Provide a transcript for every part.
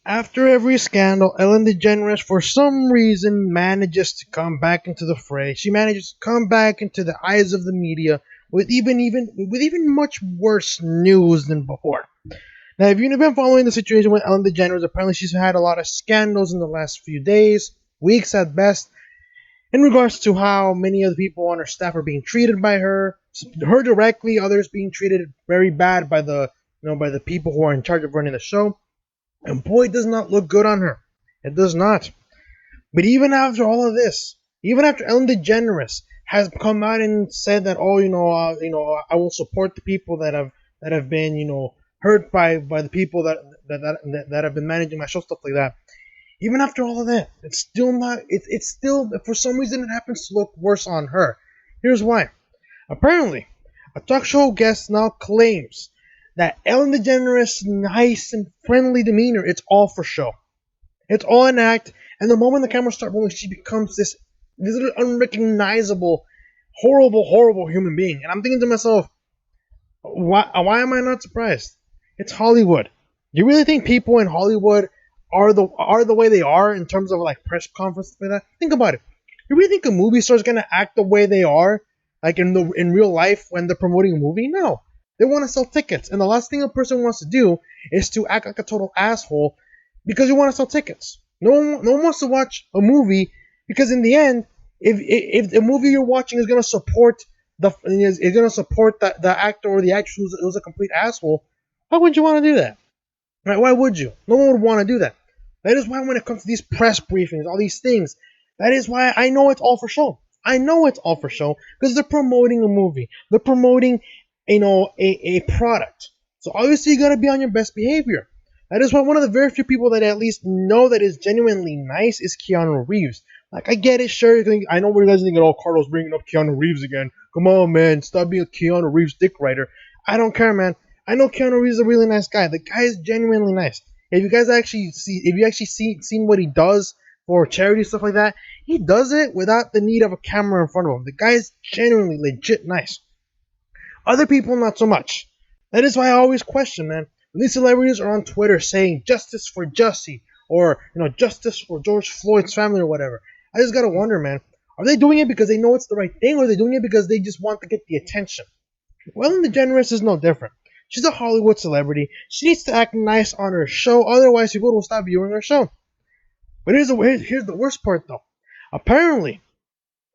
After every scandal, Ellen DeGeneres, for some reason, manages to come back into the fray. She manages to come back into the eyes of the media with even much worse news than before. Now, if you've been following the situation with Ellen DeGeneres, apparently she's had a lot of scandals in the last few days, weeks at best, in regards to how many of the people on her staff are being treated by her directly, others being treated very bad by the people who are in charge of running the show. And boy, it does not look good on her. It does not. But even after all of this, even after Ellen DeGeneres has come out and said that, oh, I will support the people that have been, hurt by the people that have been managing my show, stuff like that. Even after all of that, it's still not. It's still, for some reason, it happens to look worse on her. Here's why. Apparently, a talk show guest now claims that Ellen DeGeneres' nice and friendly demeanor, it's all for show. It's all an act, and the moment the cameras start rolling, she becomes this unrecognizable, horrible human being. And I'm thinking to myself, why am I not surprised? It's Hollywood. You really think people in Hollywood are the way they are in terms of like press conferences like that? Think about it. You really think a movie star is gonna act the way they are, like in real life when they're promoting a movie? No. They want to sell tickets, and the last thing a person wants to do is to act like a total asshole because you want to sell tickets. No one wants to watch a movie because in the end, if the movie you're watching is going to support the actor or the actress who's a complete asshole, why would you want to do that? Right? Why would you? No one would want to do that. That is why when it comes to these press briefings, all these things, that is why I know it's all for show. I know it's all for show because they're promoting a movie. They're promoting a product. So obviously you gotta be on your best behavior. That is why one of the very few people that at least know that is genuinely nice is Keanu Reeves. Like, I get it, sure. I know where you guys thinking, oh, Carlos bringing up Keanu Reeves again. Come on, man, stop being a Keanu Reeves dick writer. I don't care, man. I know Keanu Reeves is a really nice guy. The guy is genuinely nice. If you guys actually seen what he does for charity stuff like that, he does it without the need of a camera in front of him. The guy is genuinely legit nice. Other people, not so much. That is why I always question, man. When these celebrities are on Twitter saying justice for Jussie or justice for George Floyd's family or whatever, I just gotta wonder, man. Are they doing it because they know it's the right thing, or are they doing it because they just want to get the attention? Well, Ellen DeGeneres is no different. She's a Hollywood celebrity. She needs to act nice on her show, otherwise people will stop viewing her show. But here's the worst part, though. Apparently,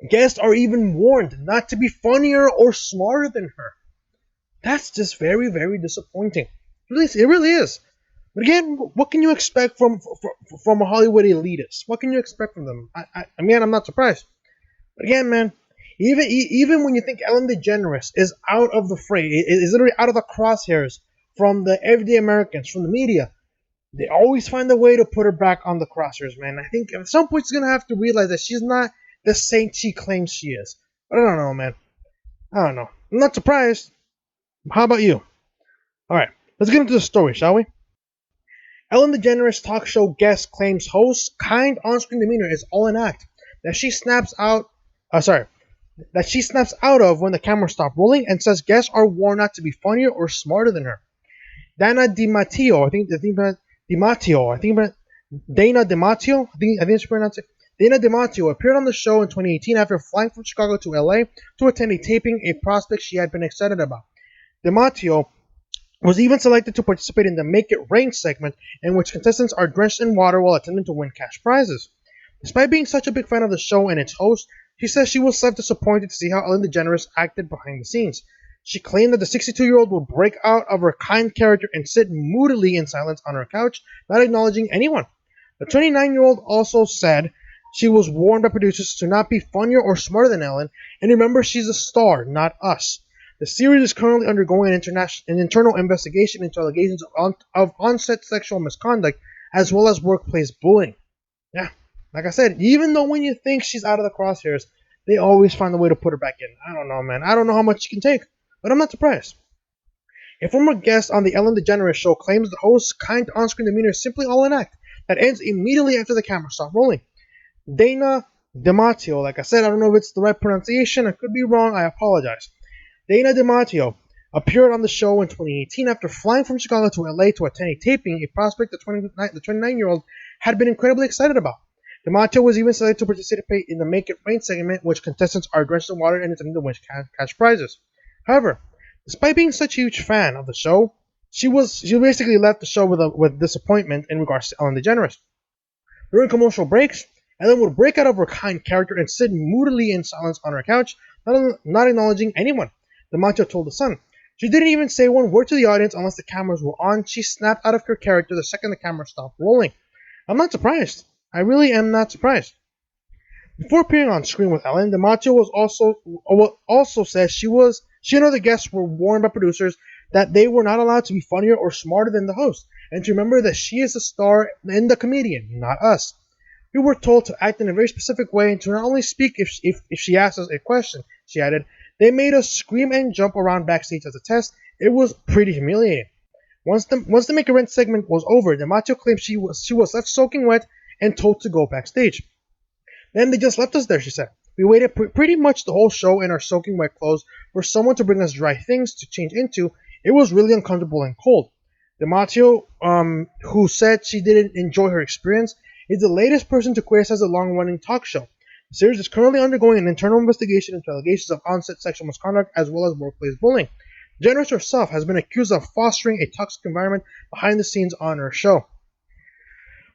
guests are even warned not to be funnier or smarter than her. That's just very, very disappointing. It really is. But again, what can you expect from a Hollywood elitist? What can you expect from them? I'm not surprised. But again, man, even when you think Ellen DeGeneres is out of the fray, is literally out of the crosshairs from the everyday Americans, from the media, they always find a way to put her back on the crosshairs, man. I think at some point she's gonna have to realize that she's not the saint she claims she is. But I don't know, man. I don't know. I'm not surprised. How about you? Alright, let's get into the story, shall we? Ellen DeGeneres talk show guest claims host's kind on-screen demeanor is all an act that she snaps out of when the cameras stop rolling, and says guests are warned not to be funnier or smarter than her. Dana DiMatteo, Dana DiMatteo appeared on the show in 2018 after flying from Chicago to LA to attend a taping, a prospect she had been excited about. DiMatteo was even selected to participate in the Make It Rain segment, in which contestants are drenched in water while attempting to win cash prizes. Despite being such a big fan of the show and its host, she says she was left disappointed to see how Ellen DeGeneres acted behind the scenes. She claimed that the 62-year-old would break out of her kind character and sit moodily in silence on her couch, not acknowledging anyone. The 29-year-old also said she was warned by producers to not be funnier or smarter than Ellen, and remember, she's a star, not us. The series is currently undergoing an internal investigation into allegations of on-set sexual misconduct, as well as workplace bullying. Yeah, like I said, even though when you think she's out of the crosshairs, they always find a way to put her back in. I don't know, man. I don't know how much she can take, but I'm not surprised. A former guest on the Ellen DeGeneres show claims the host's kind on-screen demeanor is simply all an act that ends immediately after the camera stops rolling. Dana DiMatteo, like I said, I don't know if it's the right pronunciation. I could be wrong. I apologize. Dana DiMatteo appeared on the show in 2018 after flying from Chicago to LA to attend a taping, a prospect the 29-year-old had been incredibly excited about. DiMaggio was even selected to participate in the Make It Rain segment, which contestants are drenched in water and attempting to win cash prizes. However, despite being such a huge fan of the show, she basically left the show with disappointment in regards to Ellen DeGeneres. During commercial breaks, Ellen would break out of her kind character and sit moodily in silence on her couch, not acknowledging anyone. DiMaggio told The Sun. She didn't even say one word to the audience unless the cameras were on. She snapped out of her character the second the camera stopped rolling. I'm not surprised. I really am not surprised. Before appearing on screen with Ellen, DiMaggio also said she and other guests were warned by producers that they were not allowed to be funnier or smarter than the host, and to remember that she is the star and the comedian, not us. We were told to act in a very specific way and to not only speak if she asked us a question, she added. They made us scream and jump around backstage as a test. It was pretty humiliating. Once the Make a Rent segment was over, DiMaggio claimed she was left soaking wet and told to go backstage. Then they just left us there, she said. We waited pretty much the whole show in our soaking wet clothes for someone to bring us dry things to change into. It was really uncomfortable and cold. DiMaggio, who said she didn't enjoy her experience, is the latest person to criticize a long-running talk show. The series is currently undergoing an internal investigation into allegations of on-set sexual misconduct as well as workplace bullying. DeGeneres herself has been accused of fostering a toxic environment behind the scenes on her show.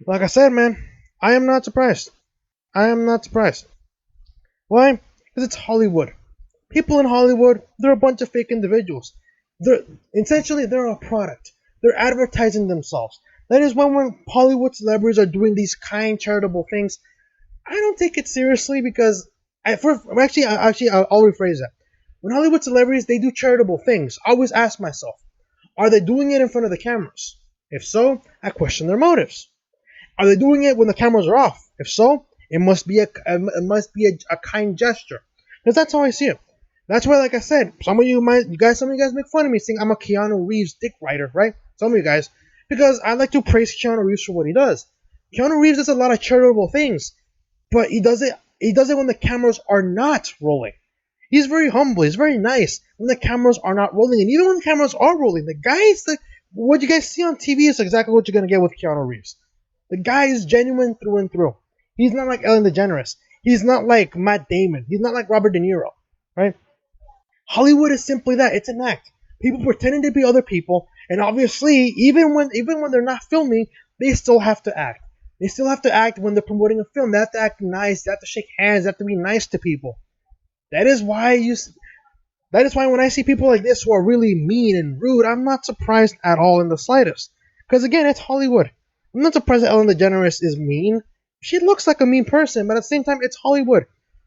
Like I said, man, I am not surprised. I am not surprised. Why? Because it's Hollywood. People in Hollywood, they're a bunch of fake individuals. They're a product. They're advertising themselves. That is when Hollywood celebrities are doing these kind, charitable things, I don't take it seriously because I'll rephrase that. When Hollywood celebrities, they do charitable things, I always ask myself, are they doing it in front of the cameras? If so, I question their motives. Are they doing it when the cameras are off? If so, it must be a kind gesture. Because that's how I see it. That's why, like I said, some of you guys make fun of me saying I'm a Keanu Reeves dick writer, right? Some of you guys. Because I like to praise Keanu Reeves for what he does. Keanu Reeves does a lot of charitable things, but he does it when the cameras are not rolling. He's very humble. He's very nice when the cameras are not rolling. And even when the cameras are rolling, what you guys see on TV is exactly what you're going to get with Keanu Reeves. The guy is genuine through and through. He's not like Ellen DeGeneres. He's not like Matt Damon. He's not like Robert De Niro, right? Hollywood is simply that. It's an act. People pretending to be other people, and obviously, even when they're not filming, they still have to act. They still have to act when they're promoting a film. They have to act nice. They have to shake hands. They have to be nice to people. That is why when I see people like this who are really mean and rude, I'm not surprised at all in the slightest. Because again, it's Hollywood. I'm not surprised that Ellen DeGeneres is mean. She looks like a mean person, but at the same time, it's Hollywood.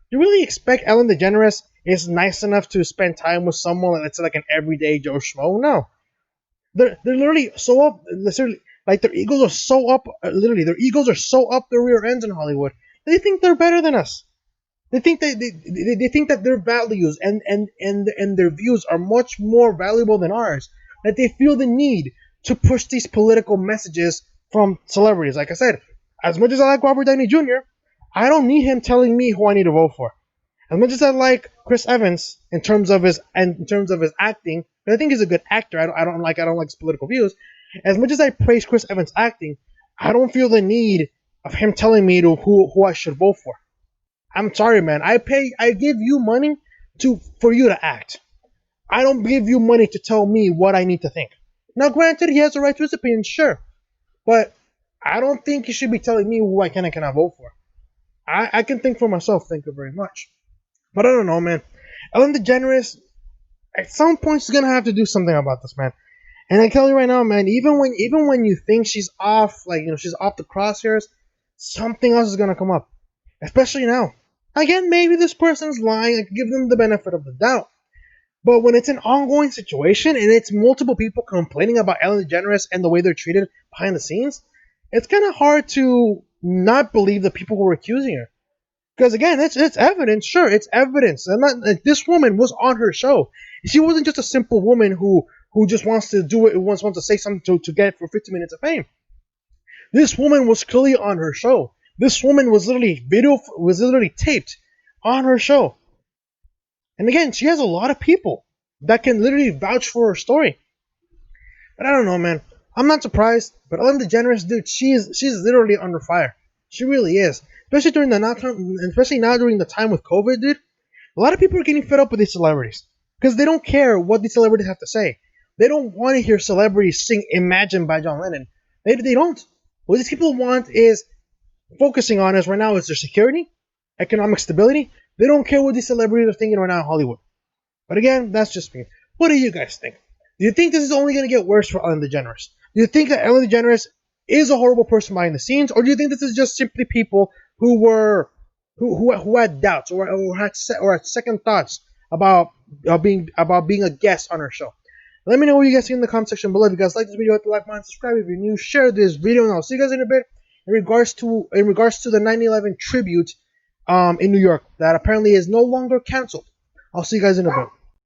You really expect Ellen DeGeneres is nice enough to spend time with someone that's like an everyday Joe Schmo? No. They're literally so up, like their egos are so up, their egos are so up their rear ends in Hollywood. They think they're better than us. They think they think that their values and their views are much more valuable than ours. That they feel the need to push these political messages from celebrities. Like I said, as much as I like Robert Downey Jr., I don't need him telling me who I need to vote for. As much as I like Chris Evans in terms of his acting, but I think he's a good actor. I don't like his political views. As much as I praise Chris Evans' acting, I don't feel the need of him telling me who I should vote for. I'm sorry, man. I give you money for you to act. I don't give you money to tell me what I need to think. Now, granted, he has the right to his opinion, sure, but I don't think he should be telling me who I can and cannot vote for. I can think for myself. Thank you very much. But I don't know, man. Ellen DeGeneres, at some point, she's gonna have to do something about this, man. And I tell you right now, man, even when you think she's off, she's off the crosshairs, something else is gonna come up. Especially now. Again, maybe this person's lying. I can give them the benefit of the doubt. But when it's an ongoing situation and it's multiple people complaining about Ellen DeGeneres and the way they're treated behind the scenes, it's kind of hard to not believe the people who are accusing her. Because again, it's evidence. Sure, it's evidence. This woman was on her show. She wasn't just a simple woman who just wants to do it, who wants to say something to get it for 15 minutes of fame. This woman was clearly on her show. This woman was literally taped on her show. And again, she has a lot of people. that can literally vouch for her story. But I don't know, man. I'm not surprised. But Ellen DeGeneres, dude, she's literally under fire. She really is. Especially now during the time with COVID, dude. A lot of people are getting fed up with these celebrities because they don't care what these celebrities have to say. They don't want to hear celebrities sing "Imagine" by John Lennon. They don't. What these people want is focusing on is right now is their security, economic stability. They don't care what these celebrities are thinking right now in Hollywood. But again, that's just me. What do you guys think? Do you think this is only going to get worse for Ellen DeGeneres? Do you think that Ellen DeGeneres is a horrible person behind the scenes, or do you think this is just simply people who had doubts or had second thoughts about being a guest on her show? Let me know what you guys think in the comment section below. If you guys like this video, hit the like button, subscribe if you're new, share this video, and I'll see you guys in a bit. In regards to the 9/11 tribute in New York that apparently is no longer canceled. I'll see you guys in a bit.